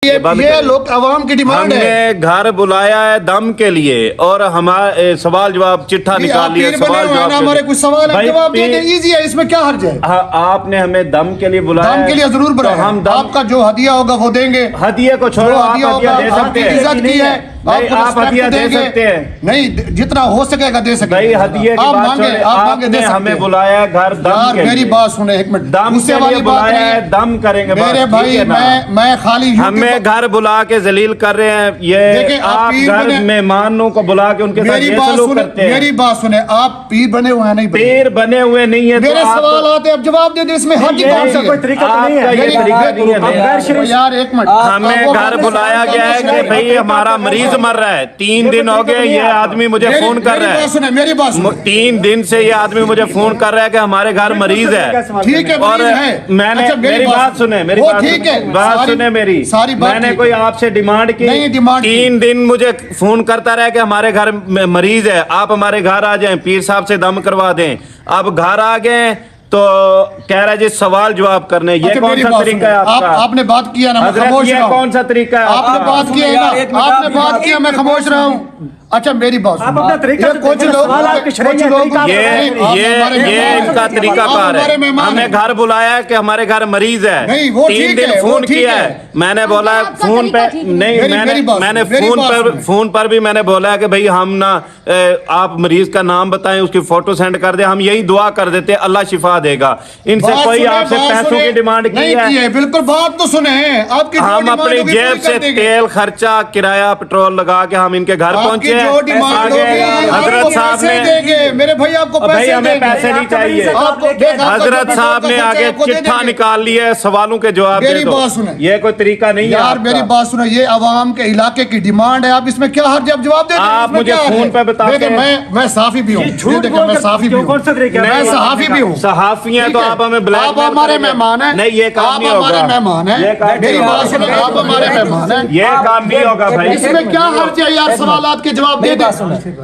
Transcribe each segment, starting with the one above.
یہ لوگ عوام کی ڈیمانڈ ہے. ہم نے گھر بلایا ہے دم کے لیے اور ہمارے سوال جواب چٹھا نکال لیا. سوال جواب ہمارے کچھ سوال ہے جواب دے دیں, ایزی ہے, اس میں کیا حرج ہے. آپ نے ہمیں دم کے لیے بلایا, دم کے لیے ضرور بلایا. ہم آپ کا جو ہدیہ ہوگا وہ دیں گے. ہدیے کو چھوڑو, آپ ہدیہ دے سکتے ہیں. عزت کی ہے, آپ ہدیہ دے سکتے ہیں. نہیں, جتنا ہو سکے گا دے سکتے ہیں. ہدیے کی بات چھوڑیں, آپ نے ہمیں بلایا گھر دم کے لیے. میری بات سنیں ایک منٹ, دم کے لیے بلایا ہے, دم کریں گے. میرے بھائی میں خالی ہمیں گھر بلا کے ذلیل کر رہے ہیں. یہ آپ گھر مہمانوں کو بلا کے ان کے ساتھ یہ سلوک کرتے ہیں. میری بات سنیں, آپ پیر بنے ہوئے ہیں نہیں؟ پیر بنے ہوئے نہیں ہیں. میرے سوالات ہیں, اب جواب دے دیں. اس میں حد کی کون سی ہے یار؟ ایک منٹ, ہمیں گھر بلایا گیا ہے کہ بھئی ہمارا مریض مر رہا ہے. 3 دن ہو گئے یہ آدمی مجھے فون کر رہا ہے. میری بات سنیں, 3 دن سے یہ آدمی مجھے فون کر رہا ہے کہ ہمارے گھر مریض ہے. ٹھیک ہے, اور میں نے میری بات سنیں, میری بات سنیں میری. میں نے کوئی آپ سے ڈیمانڈ کی؟ 3 دن مجھے فون کرتا رہا کہ ہمارے گھر مریض ہے, آپ ہمارے گھر آ جائیں, پیر صاحب سے دم کروا دیں. اب گھر آ گئے تو کہہ رہا ہے جی سوال جواب کرنے. یہ کون سا طریقہ ہے آپ کا؟ آپ نے بات کیا نا, حضرت یہ کون سا طریقہ ہے آپ نے بات کیا نا, آپ نے بات کیا, میں خاموش رہا ہوں. اچھا میری بات سنو, کچھ لوگ یہ ان کا طریقہ کار ہے. ہمیں گھر بلایا ہے کہ ہمارے گھر مریض ہے. 3 دن فون کیا ہے, میں نے بولا فون پہ نہیں, میں نے فون پر بھی میں نے بولا ہے کہ بھئی ہم نا آپ مریض کا نام بتائیں, اس کی فوٹو سینڈ کر دیں, ہم یہی دعا کر دیتے اللہ شفا دے گا. ان سے کوئی آپ سے پیسوں کی ڈیمانڈ کی ہے؟ بالکل بات تو سنیں. ہم اپنی جیب سے تیل خرچہ کرایہ پٹرول لگا کے ہم ان کے گھر پہنچے. حضرت صاحب نے, میرے بھائی آپ کو بھائی ہمیں پیسے نہیں چاہیے. حضرت صاحب نے آگے چٹھا نکال لی ہے, سوالوں کے جواب دے دو. یہ کوئی طریقہ نہیں ہے یار. میری بات سنیں, یہ عوام کے علاقے کی ڈیمانڈ ہے, آپ اس میں کیا حرج ہے؟ آپ جواب دیں. آپ مجھے فون پہ بتاتے ہیں. میں صحافی بھی ہوں, میں صحافی بھی ہوں, میں صحافی بھی ہوں. صحافی ہیں تو آپ ہمیں بلیک آپ ہمارے مہمان ہیں. نہیں, یہ کام نہیں ہوگا. مہمان ہیں, میری بات سنیں, آپ ہمارے مہمان ہیں. یہ کام نہیں ہوگا بھائی. اس میں کیا حرج ہے یار؟ سوالات کے جواب دے دیں.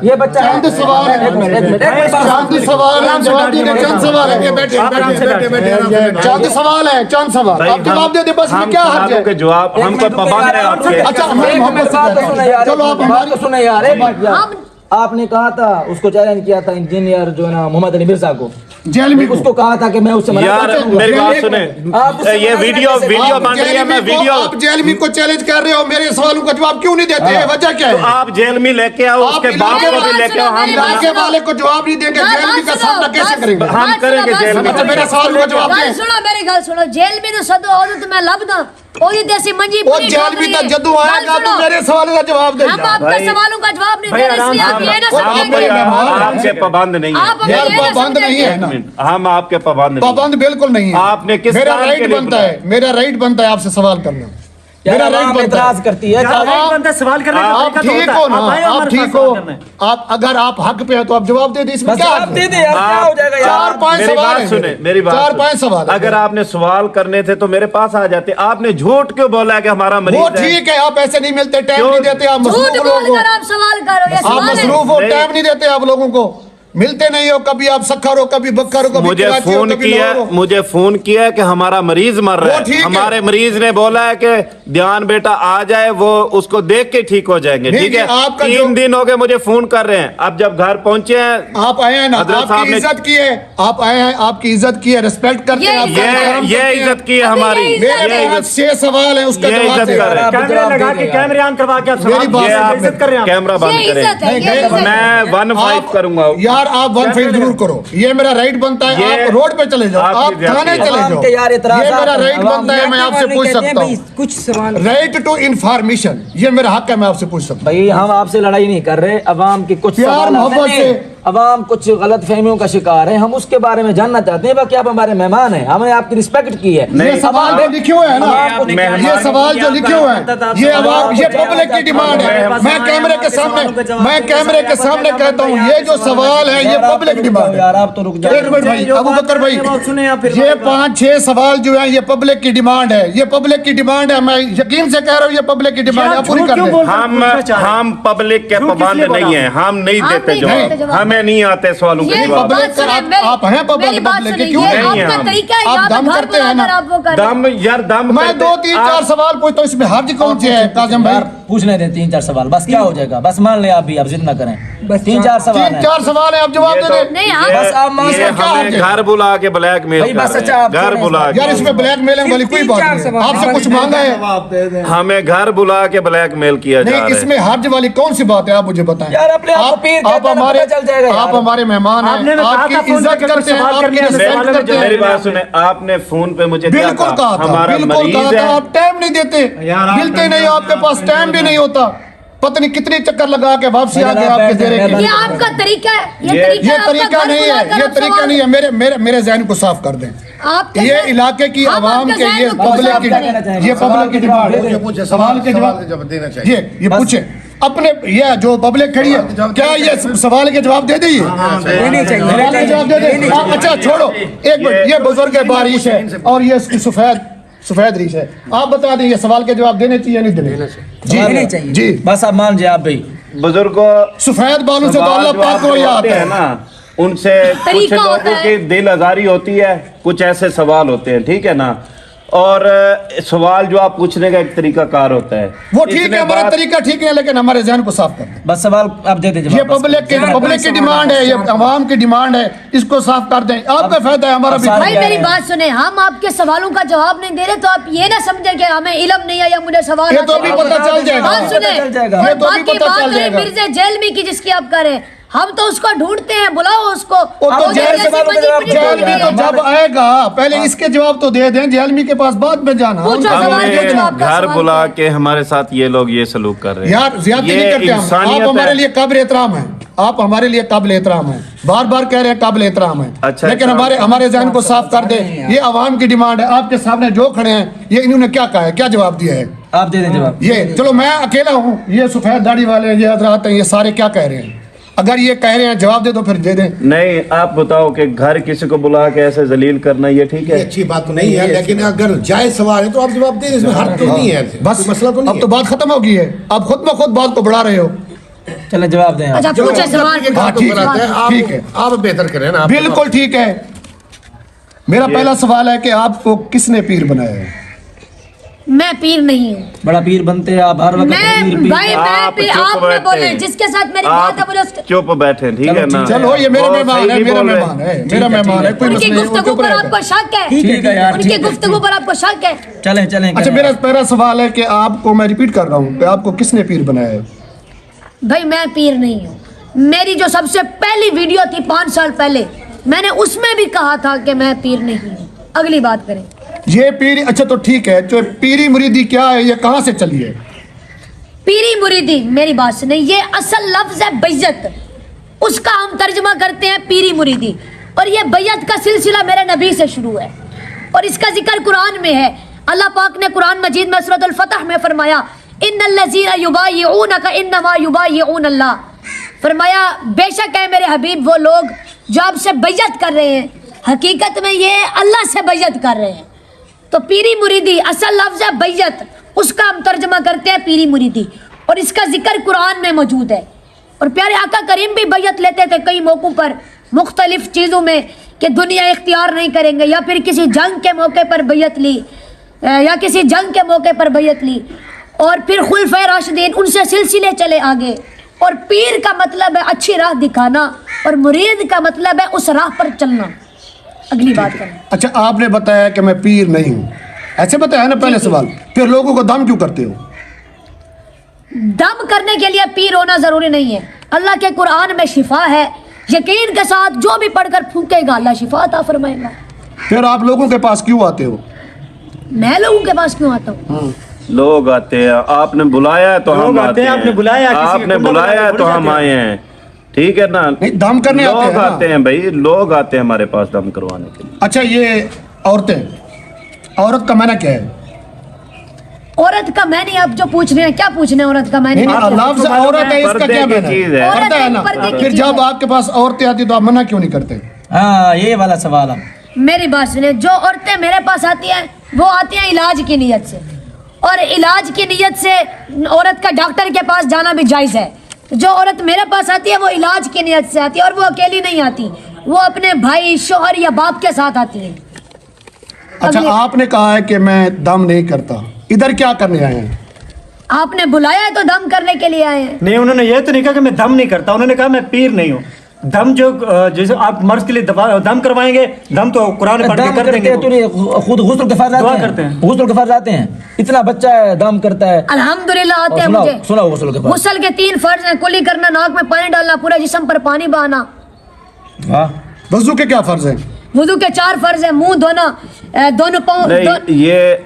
یہ بچہ چند سوال ہے, چند سوال ہے, جواب دے دیں. چند سوال ہے, چند سوال ہے, چند سوال آپ جواب دے دیں. بس میں کیا حرج ہے؟ جواب ہم کو پابند ہے آپ کے. اچھا چلو آپ ہماری سنیں یار. آپ نے کہا تھا, اس کو چیلنج کیا تھا انجینئر جو نا محمد علی مرزا کو, جیل میں اس کو کہا تھا کہ میں اس سے یار میری بات سنیں, یہ ویڈیو بن رہی ہے. میں ویڈیو, آپ جیل میں کو چیلنج کر رہے ہو, میرے سوالوں کا جواب کیوں نہیں دیتے ہیں؟ وجہ کیا ہے؟ آپ جیل میں لے کے آؤ, اس کے باپ کو بھی لے کے آؤ. ہم علاقے والے کو جواب نہیں دیں گے, جیل میں کا سامنا کیسے کریں گے؟ ہم کریں گے جیل میں. میرے سوال کا جواب دیں. سنو میری گل سنو, جیل میں تو سدو اور تو میں لب دا اوہی دیسی منجی پوری جیل میں تک جدو آئے گا تو میرے سوال کا جواب دیں. ہم آپ کے سوالوں کا جواب نہیں دے رہے, اس لیے آپ یہ نہ سمجھیں. آپ کے پابند نہیں ہیں. پابند نہیں ہے, ہم آپ کے پابند نہیں. پابند بالکل نہیں ہے. آپ نے کس میرا رائٹ بنتا ہے, میرا رائٹ بنتا ہے آپ سے سوال کرنا. میرا رائٹ اعتراض کرتی ہے. سوال کرنے کا آپ ٹھیک ہو نا, آپ ٹھیک ہو. آپ اگر آپ حق پہ ہیں تو آپ جواب دے دیں. اس میں کیا حق ہے؟ 4-5 سوال ہیں. میری بات 4-5 سوال. اگر آپ نے سوال کرنے تھے تو میرے پاس آ جاتے. آپ نے جھوٹ کیوں بولا کہ ہمارا مریض ہے؟ وہ ٹھیک ہے, آپ ایسے نہیں ملتے, ٹائم نہیں دیتے, آپ مصروف لوگ ہو, آپ سوال کرو, یہ آپ سوال ہے. مصروف ہو, ٹائم نہیں دیتے آپ لوگوں کو, ملتے نہیں ہو. کبھی آپ سکھر ہو, کبھی بکر ہو, کبھی مجھے فون کیا کہ ہمارا مریض مر رہا ہے. ہمارے مریض نے بولا ہے کہ دیان بیٹا آ جائے, وہ اس کو دیکھ کے ٹھیک ہو جائیں گے. ٹھیک ہے, 3 دن ہو گئے مجھے فون کر رہے ہیں. اب جب گھر پہنچے ہیں, آپ آئے ہیں نا, آپ کی عزت کی ہے, آپ آئے ہیں, آپ کی عزت کی ہے, ریسپیکٹ کرتے ہیں. یہ عزت کی ہے ہماری. 6 سوال ہیں, اس کا جواب دیں. کیمرے لگا کے کیمرے آن کروا کے عزت کر رہے ہیں. کیمرہ بند کریں, میں 1-5 کروں گا. یار آپ 1-5 ضرور کرو, یہ میرا رائٹ بنتا ہے. آپ روڈ پہ چلے جاؤ, آپ تھانے چلے جاؤ, یہ میرا رائٹ بنتا ہے. میں آپ سے پوچھ سکتا ہوں کچھ سوال. رائٹ ٹو انفارمیشن, یہ میرا حق ہے, میں آپ سے پوچھ سکتا ہوں. بھائی ہم آپ سے لڑائی نہیں کر رہے, عوام کی کچھ پیار محبت سے, عوام کچھ غلط فہمیوں کا شکار ہے, ہم اس کے بارے میں جاننا چاہتے ہیں. باقی آپ ہمارے مہمان ہیں, ہم نے آپ کی رسپیکٹ کی ہے. یہ سوال جو لکھے ہوئے ہیں نا, یہ سوال جو لکھے ہوئے ہیں, یہ عوام, یہ پبلک کی ڈیمانڈ ہے. میں کیمرے کے سامنے کہتا ہوں, یہ جو سوال ہے یہ پبلک ڈیمانڈ ہے. آپ تو رک جائیں. ایک منٹ بھائی, ابو بکر بھائی, یہ 5-6 سوال جو ہیں یہ پبلک کی ڈیمانڈ ہے, یہ پبلک کی ڈیمانڈ ہے. میں یقین سے کہہ رہا ہوں یہ پبلک کی ڈیمانڈ ہے, آپ پوری کر دیں. ہم پبلک کے پابند نہیں ہیں, ہم نہیں دیتے جواب. ہمیں में नहीं आते सवालों के ये जवाब। बात सुने, आप हैं पब्लिक के, क्यों नहीं आपका हम? तरीका है, आप यहाँ पे दम घर करते हैं बुलाकर ना। आप वो कर रहे हैं। दम यार दम मैं करते- 2-3-4 सवाल पूछता हूँ, इसमें हर्ज कौन से है काजम भाई? पूछने दें 3-4 सवाल, बस क्या हो जाएगा, बस मान लें आप भी, आप जिद ना करें, बस 3-4 सवाल हैं। 3-4 सवाल है, आप जवाब दे दें। नहीं, आप- बस आप मान ये सकते हैं। हमें घर बुला के ब्लैकमेल भाई, बस कर अच्छा, रहे हैं, आप घर सुनें बुला यार के इसमें ब्लैकमेलिंग वाली कोई बात नहीं है। आपसे कुछ मांगा है? हमें घर बुला के ब्लैकमेल किया जा नहीं, रहा है। इसमें हर्ज वाली कौन सी बात है, आप मुझे बताएं। यार, अपने आप को पीर कहते हैं ना, पता चल जाएगा यार। आप हमारे मेहमान आपने हैं, तो कहा आपकी था फोन इज्जत करके करते हैं, सवाल आपकी करने से रिस्पेक्ट सवाल करते हैं। मेरी बात सुने, आपने फोन पे मुझे क्या बिल्कुल कहा था, हमारा बिल्कुल मरीज कहा था, है। आप टाइम नहीं देते, मिलते नहीं, आपके पास टाइम भी नहीं होता, पता नहीं कितने चक्कर लगा के वापसी आके आपके दे रहे। ये आपका तरीका है, ये ये आपका तरीका घर नहीं है, बुलाकर ये आप तरीका सवाल- नहीं है। मेरे जहन को साफ कर दें। आपके ये जहन- इलाके की हम आवाम आपके के, ये जहन को पब्लिक साफ की, करें। ये पब्लिक की डिमांड है। पूछे, सवाल के जवाब देना चाहिए। ये पूछे अपने, ये जो पब्लिक खड़ी है, क्या ये सवाल के जवाब दे दी? देनी चाहिए। सवाल के जवाब दे दे। अच्छा छोड़ो, एक मिनट, ये बुजुर्ग है, बारिश है, और ये इसकी सफेद रीश है। आप बता दें, ये सवाल के जवाब देने चाहिए, नहीं देने देनी चाहिए जी। बस आप मान जाए आप भाई। बुजुर्गों सफेद बालों से तो अल्लाह पाक को याद होते है हैं ना, उनसे कुछ तरीका होता लोगों है। की दिल आजारी होती है, कुछ ऐसे सवाल होते हैं, ठीक है ना। और सवाल जो आप पूछने का एक तरीका कार होता है, वो ठीक इसमें है, हमारा बात- तरीका ठीक है, लेकिन हमारे जहन को साफ कर दें। बस सवाल आप दे दीजिए। ये पब्लिक की डिमांड है, ये आवाम की डिमांड है, इसको साफ कर दें। आपका फायदा है, हमारा भी। अब भाई मेरी बात सुने, हम आपके सवालों का जवाब नहीं दे रहे, तो आप ये ना समझे कि हमें इल्म नहीं है या मुझे सवाल ये तो आते अभी हैं। पता चल जाएगा। बात सुने, चल जाएगा। ये तो अभी बाकी पता बात चल रही जाएगा। मिर्जा जेलमी की, जिसकी आप कर रहे हैं, हम तो उसको ढूंढते हैं, बुलाओ उसको। वो तो वो जेल जैसी से बात मंजी जवाब पड़ी जेल होती में है। तो जब आएगा, पहले इसके जवाब तो दे दें, जेलमी के पास बाद में जाना। पूछो सवाल हमें के जवाब का घर सवाल बुला क्या है? के हमारे साथ ये लोग ये सलूक कर रहे हैं यार ज्यादा ये नहीं करते हम। इंसानियत आप हमारे है। लिए काबिल एहतराम है, आप हमारे लिए काबिल एहतराम है, बार बार कह रहे हैं काबिल एहतराम है। अच्छा, लेकिन हमारे जहन को साफ कर दे। ये आवाम की डिमांड है। आपके सामने जो खड़े हैं, ये इन्होंने क्या कहा है, क्या जवाब दिया है? आप दे दें जवाब। ये चलो, मैं अकेला हूँ, ये सफेद दाढ़ी वाले, ये हजरात हैं, ये सारे क्या कह रहे हैं? अगर ये कह रहे हैं जवाब दे, तो फिर दे दें। नहीं, आप बताओ कि घर किसी को बुला के ऐसे जलील करना ये ठीक ये है? अच्छी बात तो नहीं है, लेकिन अगर जायज सवाल है तो आप जवाब दें, इसमें हर्ज तो नहीं है, बस कोई मसला तो नहीं अब तो बात खत्म हो गई है, आप खुद में खुद बात को बढ़ा रहे हो। चलो जवाब दें आप। अच्छा चलो, पूछे सवाल। हाँ, ठीक है, ठीक है। आप बेहतर करें ना। बिल्कुल ठीक है। मेरा पहला सवाल है कि आपको किसने पीर बनाया है? मैं पीर नहीं हूँ। बड़ा पीर बनते हैं आप हर वक्त। मैं भाई मैं पीर, आप न बोले, जिसके साथ मेरी बात है बोले उसके। चुप बैठे, ठीक है ना। चलो, ये मेरा वो मेहमान सही है, नहीं मेरा बोल रहे। मेहमान है, मेरा मेहमान है, कोई उनकी मसला नहीं, गुफ्तगू उनके पर ऊपर आपको शक है? ठीक है यार, उनकी ठीक है। गुफ्तगू पर आपको शक है? चलें चलें। अच्छा, मेरा पहला सवाल है कि आपको, मैं रिपीट कर रहा हूँ, कि आपको किसने पीर बनाया है? भाई मैं पीर नहीं हूँ। मेरी जो सबसे पहली वीडियो थी 5 साल पहले, मैंने उसमें भी कहा था कि मैं पीर नहीं हूँ। अगली बात करें। ये पीरी, अच्छा तो ठीक है, जो पीरी मुरीदी क्या है, ये कहाँ से चली है? पीरी मुरीदी, मेरी बात सुने, ये असल लफ्ज है बैयत, उसका हम तर्जुमा करते हैं पीरी मुरीदी। और ये बैयत का सिलसिला मेरे नबी से शुरू है, और इसका जिक्र कुरान में है। अल्लाह पाक ने कुरान मजीद में सूरह अल-फतह में फरमाया, इन्नल्लज़ीना युबायिऊनका इन्नमा युबायिऊन अल्लाह। फरमाया बेशक है मेरे हबीब वो लोग जो आपसे बैयत कर रहे हैं, हकीकत में ये अल्लाह से बैयत कर रहे हैं। तो पीरी मुरीदी असल लफ्ज है बैयत, उसका हम तर्जमा करते हैं पीरी मुरीदी, और इसका जिक्र कुरान में मौजूद है। और प्यारे आका करीम भी बैयत लेते थे कई मौक़ों पर, मुख्तलिफ चीज़ों में, कि दुनिया इख्तियार नहीं करेंगे, या फिर किसी जंग के मौके पर बैयत ली, या किसी जंग के मौके पर बैयत ली। और फिर खुलफाए राशिदीन, उनसे सिलसिले चले आगे। और पीर का मतलब है अच्छी राह दिखाना, और मुरीद का मतलब है उस राह पर चलना। अगली बात करें। अच्छा, आपने बताया कि मैं पीर नहीं हूँ, ऐसे बताया ना पहले सवाल, फिर लोगों को दम क्यों करते हो? दम करने के लिए पीर होना जरूरी नहीं है। अल्लाह के कुरान में शिफा है, यकीन के साथ जो भी पढ़कर फूकेगा अल्लाह शिफा अता फरमाएगा। फिर आप लोगों के पास क्यों आते हो? मैं लोगों के पास क्यों आता हूँ? लोग आते हैं, आपने बुलाया है तो हम आते हैं, आपने बुलाया, किसी आपने को बुलाया है तो बुला हम जाते आए हैं, ठीक है ना। नहीं, दम करने आते हैं लोग ना। आते हैं भाई, लोग आते हैं हमारे पास दम करवाने के लिए। अच्छा, ये औरतें, औरत का माना क्या है? औरत का मैंने, आप जो पूछ रहे हैं क्या पूछ रहे हैं औरत का मैंने? नहीं, लफ्ज़ औरत है, इसका पर्दे क्या की माना चीज़ है? है। पर्दा है ना। पर्दे की फिर चीज़ जब है। आपके पास औरतें आती तो आप मना क्यों नहीं करते? हाँ, ये वाला सवाल है। मेरी बात सुनिए, जो औरतें मेरे पास आती हैं वो आती हैं इलाज की नीयत से, और इलाज की नीयत से औरत का डॉक्टर के पास जाना भी जायज़ है। जो औरत मेरे पास आती है वो इलाज की नियत से आती है, और वो अकेली नहीं आती, वो अपने भाई, शोहर या बाप के साथ आती है। अच्छा, आपने कहा है कि मैं दम नहीं करता, इधर क्या करने आए हैं? आपने बुलाया है तो दम करने के लिए आए हैं। नहीं, उन्होंने ये तो नहीं कहा कि मैं दम नहीं करता, उन्होंने कहा मैं पीर नहीं हूँ। दम जो जैसे आप मर्ज के लिए दम करवाएंगे, दम तो कुरान में पढ़ के कर देंगे। तो खुद गुस्ल के फर्ज आते हैं, गुस्ल के फर्ज आते हैं। इतना बच्चा है दम करता है, अल्हम्दुलिल्लाह आते हैं मुझे। सुनाओ गुस्ल के फर्ज। गुस्ल के 3 फर्ज हैं, कुली करना, नाक में पानी डालना, पूरे जिस्म पर पानी बहाना। वाह। वजू के क्या फर्ज है? वुदू के 4 फर्ज हैं, मुंह धोना, दोनों पाँव। नहीं,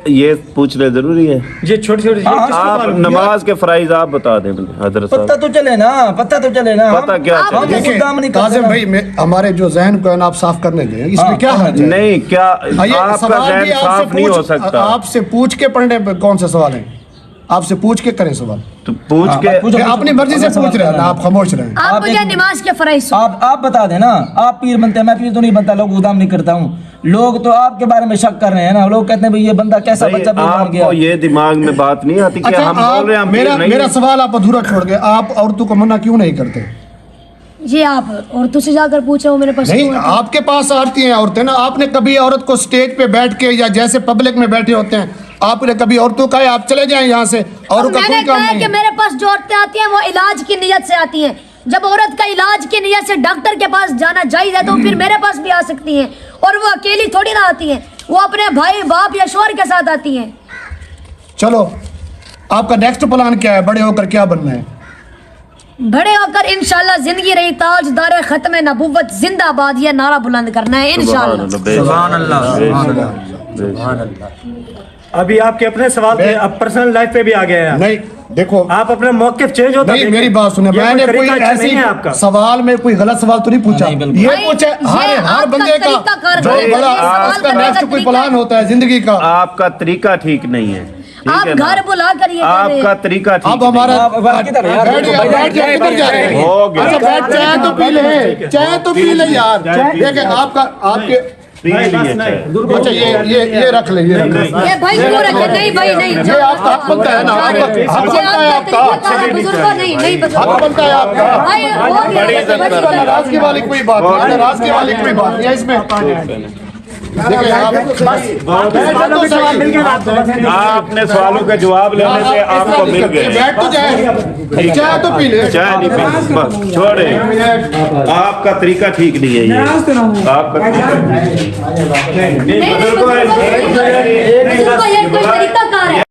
ये पूछना जरूरी है। ये छोटी छोटी आप नमाज के फराइज आप बता दें हजरत साहब। पता तो चले ना, पता तो चले ना। पता क्या हम चले? देखिए, काम नहीं कासिम करते भाई, हमारे जो जहन को है ना, आप साफ करने दें, इसमें क्या हर्ज है? नहीं, क्या ये आपका सवाल भी जहन साफ नहीं हो सकता? आपसे पूछ के पढ़ने पे कौन सा सवाल है? आपसे पूछ के करें सवाल, तो पूछ के कि अपनी मर्जी से पूछ रहे हैं ना, आप खामोश रहे हैं। आप मुझे नमाज के फराइज आप बता देना। आप पीर बनते हैं, मैं पीर तो नहीं बनता, लोग गुदाम नहीं करता हूँ। लोग तो आपके बारे में शक कर रहे हैं ना, लोग कहते हैं भाई ये बंदा कैसा बच्चा पीर बन गया। आपको ये दिमाग में बात नहीं आती कि अच्छा, हम बोल रहे हैं हम पीर नहीं मेरा हैं। सवाल आप अधूरा छोड़ गए। आप औरतों को मना क्यों नहीं करते? ये आप औरतों से जाकर पूछो, मेरे पास नहीं, क्यों आते हैं? आपके पास आती हैं औरतें ना। आपने कभी औरत को स्टेज पे बैठ के या जैसे पब्लिक में बैठे होते हैं, आपने कभी औरतों का आप चले जाएं यहाँ से, और तो मैंने कहा है कि मेरे पास जो औरतें आती हैं वो इलाज की नियत से आती हैं। जब औरत का इलाज की नियत से डॉक्टर के पास जाना जायज है तो फिर मेरे पास भी आ सकती हैं, और वो अकेली थोड़ी ना आती हैं, वो अपने भाई, बाप या शोहर के साथ आती हैं। चलो, आपका नेक्स्ट प्लान क्या है? बड़े होकर क्या बनना है? बड़े होकर इंशाल्लाह जिंदगी रही ताजदार खत्म नबूवत जिंदाबाद, ये नारा बुलंद करना है इंशाल्लाह। सुभान अल्लाह। अभी आपके अपने सवाल थे, अब पर्सनल लाइफ पे भी आ गए हैं। नहीं, देखो, आप अपने मौक़िफ़ चेंज होता नहीं, देखें। मेरी बात सुने, ये मैंने कोई तरीका अच्छा ऐसी नहीं है आपका। सवाल में कोई गलत सवाल तो नहीं पूछा। नहीं, बिल्कुल। ये नहीं, पूछे ये हर आपका बंदे का तरीका कार जो है, बड़ा ये सवाल उसका करने का नेक्स्ट कोई तरीका प्लान होता है जिंदगी का। आपका तरीका ठीक नहीं है, ठीक आप है ना? घर बुला कर ये कह रहे हैं। आपका तरीका ठीक अब हमारा आप किधर है यार? बैठ जाए, किधर जा रहे हैं? हो गया। अच्छा, बैठ, चाय तो पी ले, चाय तो पी ले यार। देखिए, आपका आपके अच्छा, ये रख ले, ये रख ले। ये भाई क्यों रखे? नहीं भाई नहीं, ये आपका हक बनता है ना, हक बनता है आपका, बुजुर्गों नहीं हक बनता है आपका। भाई हो गया, नाराजगी वाली कोई बात नहीं, नाराजगी वाली कोई बात नहीं है इसमें। देखिए, आपने सवालों के जवाब लेने से आपको मिल गए। बैठ तो जाए, चाय तो पी ले। चाय नहीं पी, बस छोड़े। आपका तरीका ठीक नहीं है ये, आपका तरीका बुजुर्गों ये कोई तरीका